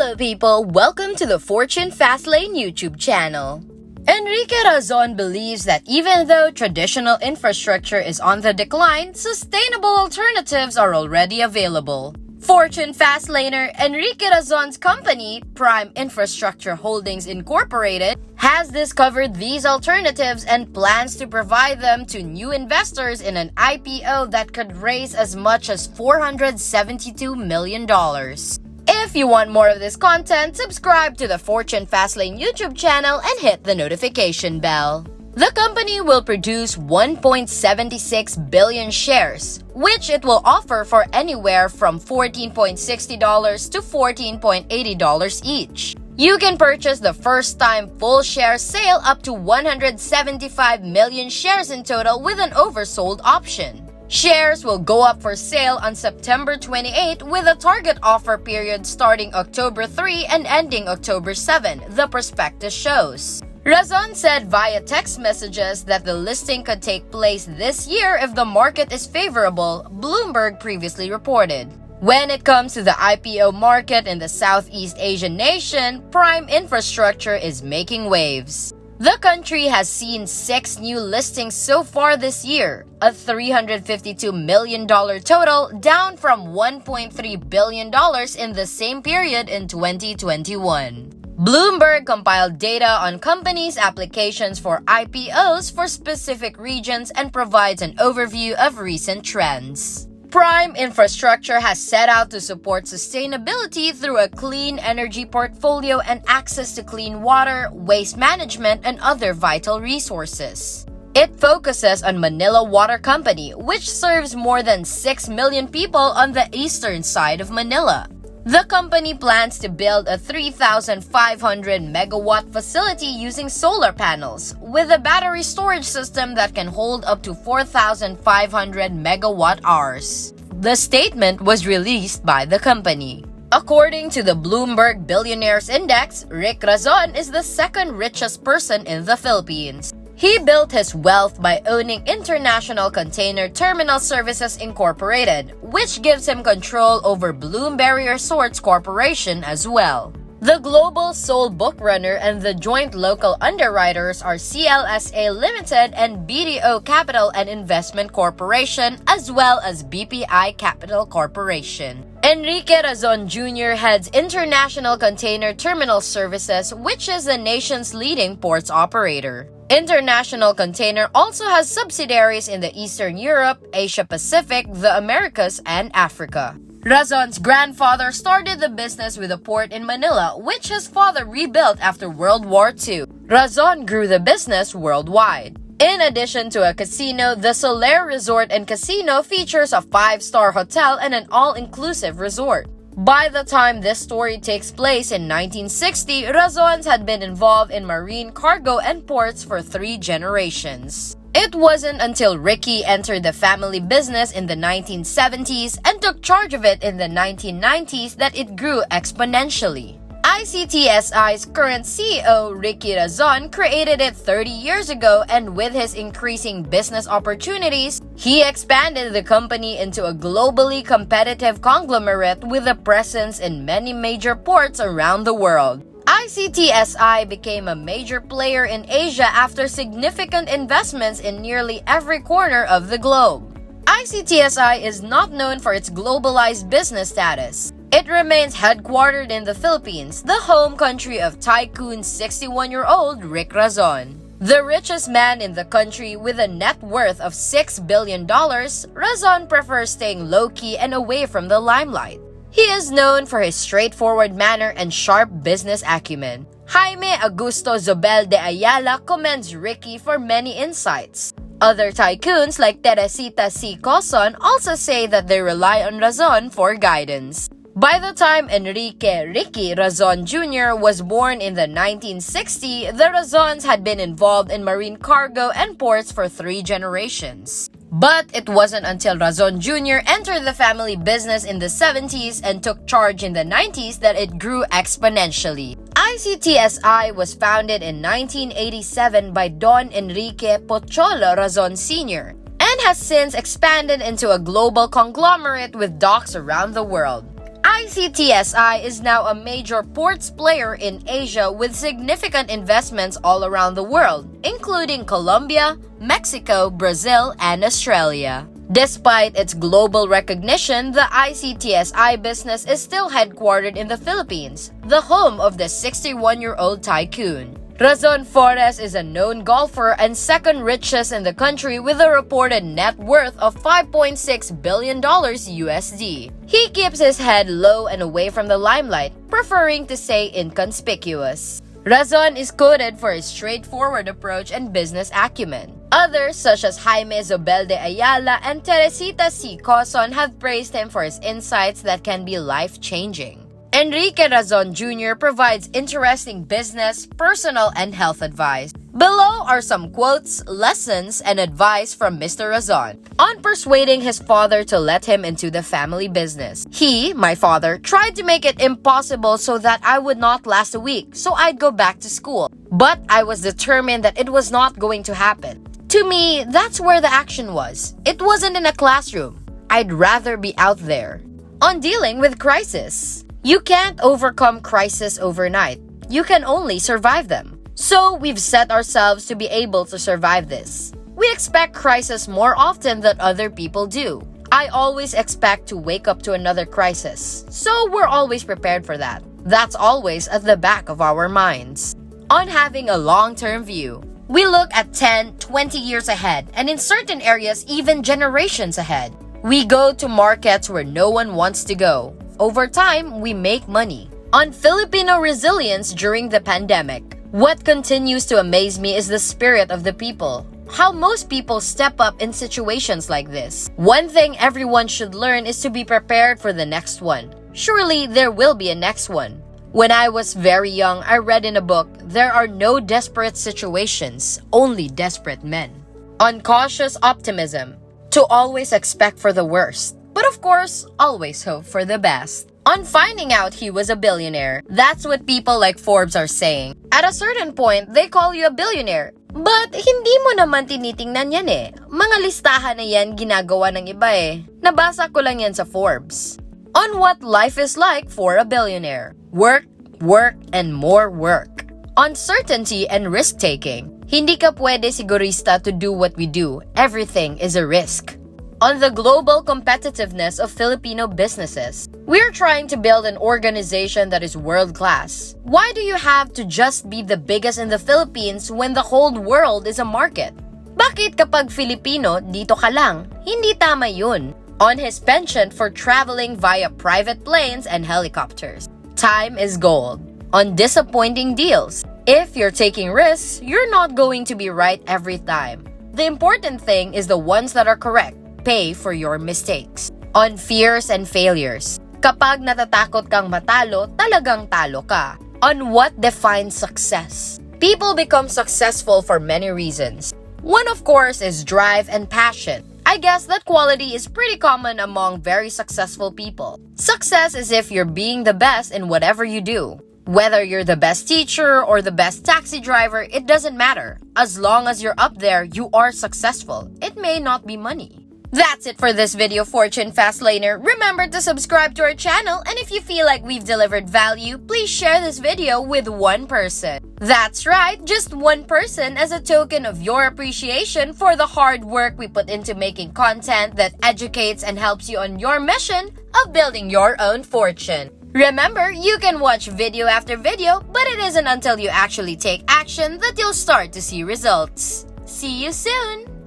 Hello people, welcome to the Fortune Fastlane YouTube channel. Enrique Razon believes that even though traditional infrastructure is on the decline, sustainable alternatives are already available. Fortune Fastlaner, Enrique Razon's company, Prime Infrastructure Holdings Incorporated, has discovered these alternatives and plans to provide them to new investors in an IPO that could raise as much as $472 million. If you want more of this content, subscribe to the Fortune Fastlane YouTube channel and hit the notification bell. The company will produce 1.76 billion shares, which it will offer for anywhere from $14.60 to $14.80 each. You can purchase the first-time full share sale up to 175 million shares in total with an oversold option. Shares will go up for sale on September 28 with a target offer period starting October 3 and ending October 7, the prospectus shows. Razon said via text messages that the listing could take place this year if the market is favorable, Bloomberg previously reported. When it comes to the IPO market in the Southeast Asian nation, Prime Infrastructure is making waves. The country has seen 6 new listings so far this year, a $352 million total, down from $1.3 billion in the same period in 2021. Bloomberg compiled data on companies' applications for IPOs for specific regions and provides an overview of recent trends. Prime Infrastructure has set out to support sustainability through a clean energy portfolio and access to clean water, waste management, and other vital resources. It focuses on Manila Water Company, which serves more than 6 million people on the eastern side of Manila. The company plans to build a 3,500 megawatt facility using solar panels, with a battery storage system that can hold up to 4,500 megawatt hours. The statement was released by the company. According to the Bloomberg Billionaires Index, Rick Razon is the second richest person in the Philippines. He built his wealth by owning International Container Terminal Services Incorporated, which gives him control over Bloomberg Resorts Corporation as well. The global sole bookrunner and the joint local underwriters are CLSA Limited and BDO Capital and Investment Corporation, as well as BPI Capital Corporation. Enrique Razon Jr. heads International Container Terminal Services, which is the nation's leading ports operator. International Container also has subsidiaries in the Eastern Europe, Asia Pacific, the Americas, and Africa. Razon's grandfather started the business with a port in Manila, which his father rebuilt after World War II. Razon grew the business worldwide. In addition to a casino, the Soler Resort and Casino features a 5-star hotel and an all-inclusive resort. By the time this story takes place in 1960, Razons had been involved in marine cargo and ports for 3 generations. It wasn't until Ricky entered the family business in the 1970s and took charge of it in the 1990s that it grew exponentially. ICTSI's current CEO, Enrique Razon, created it 30 years ago, and with his increasing business opportunities, he expanded the company into a globally competitive conglomerate with a presence in many major ports around the world. ICTSI became a major player in Asia after significant investments in nearly every corner of the globe. ICTSI is not known for its globalized business status. It remains headquartered in the Philippines, the home country of tycoon 61-year-old Rick Razon. The richest man in the country with a net worth of $6 billion, Razon prefers staying low-key and away from the limelight. He is known for his straightforward manner and sharp business acumen. Jaime Augusto Zobel de Ayala commends Ricky for many insights. Other tycoons like Teresita C. Coson also say that they rely on Razon for guidance. By the time Ricky Razon Jr. was born in the 1960s, the Razons had been involved in marine cargo and ports for 3 generations. But it wasn't until Razon Jr. entered the family business in the 70s and took charge in the 90s that it grew exponentially. ICTSI was founded in 1987 by Don Enrique Pocholo Razon Sr. and has since expanded into a global conglomerate with docks around the world. ICTSI is now a major ports player in Asia with significant investments all around the world, including Colombia, Mexico, Brazil, and Australia. Despite its global recognition, the ICTSI business is still headquartered in the Philippines, the home of the 61-year-old tycoon. Razon Flores is a known golfer and second richest in the country with a reported net worth of $5.6 billion USD. He keeps his head low and away from the limelight, preferring to stay inconspicuous. Razon is quoted for his straightforward approach and business acumen. Others, such as Jaime Zobel de Ayala and Teresita C. Coson, have praised him for his insights that can be life-changing. Enrique Razon Jr. provides interesting business, personal, and health advice. Below are some quotes, lessons, and advice from Mr. Razon on persuading his father to let him into the family business. He, my father, tried to make it impossible so that I would not last a week, so I'd go back to school. But I was determined that it was not going to happen. To me, that's where the action was. It wasn't in a classroom. I'd rather be out there. On dealing with crisis. You can't overcome crisis overnight. You can only survive them. So we've set ourselves to be able to survive this. We expect crisis more often than other people do. I always expect to wake up to another crisis. So we're always prepared for that. That's always at the back of our minds. On having a long-term view. We look at 10, 20 years ahead, and in certain areas, even generations ahead. We go to markets where no one wants to go. Over time, we make money. On Filipino resilience during the pandemic, what continues to amaze me is the spirit of the people. How most people step up in situations like this. One thing everyone should learn is to be prepared for the next one. Surely there will be a next one. When I was very young, I read in a book, there are no desperate situations, only desperate men. On cautious optimism, to always expect for the worst. But of course, always hope for the best. On finding out he was a billionaire, that's what people like Forbes are saying. At a certain point, they call you a billionaire. But hindi mo naman tinitingnan yan eh. Mga listahan na yan ginagawa ng iba eh. Nabasa ko lang yan sa Forbes. On what life is like for a billionaire. Work, work, and more work. On certainty and risk-taking. Hindi ka pwede sigurista to do what we do. Everything is a risk. On the global competitiveness of Filipino businesses. We're trying to build an organization that is world-class. Why do you have to just be the biggest in the Philippines when the whole world is a market? Bakit kapag Filipino, dito ka lang? Hindi tama yun. On his penchant for traveling via private planes and helicopters. Time is gold. On disappointing deals. If you're taking risks, you're not going to be right every time. The important thing is the ones that are correct. Pay for your mistakes. On fears and failures. Kapag natatakot kang matalo, talagang talo ka. On what defines success. People become successful for many reasons. One, of course, is drive and passion. I guess that quality is pretty common among very successful people. Success is if you're being the best in whatever you do. Whether you're the best teacher or the best taxi driver, it doesn't matter. As long as you're up there, you are successful. It may not be money. That's it for this video, Fortune Fastlaner. Remember to subscribe to our channel, and if you feel like we've delivered value, please share this video with one person. That's right, just one person as a token of your appreciation for the hard work we put into making content that educates and helps you on your mission of building your own fortune. Remember, you can watch video after video, but it isn't until you actually take action that you'll start to see results. See you soon!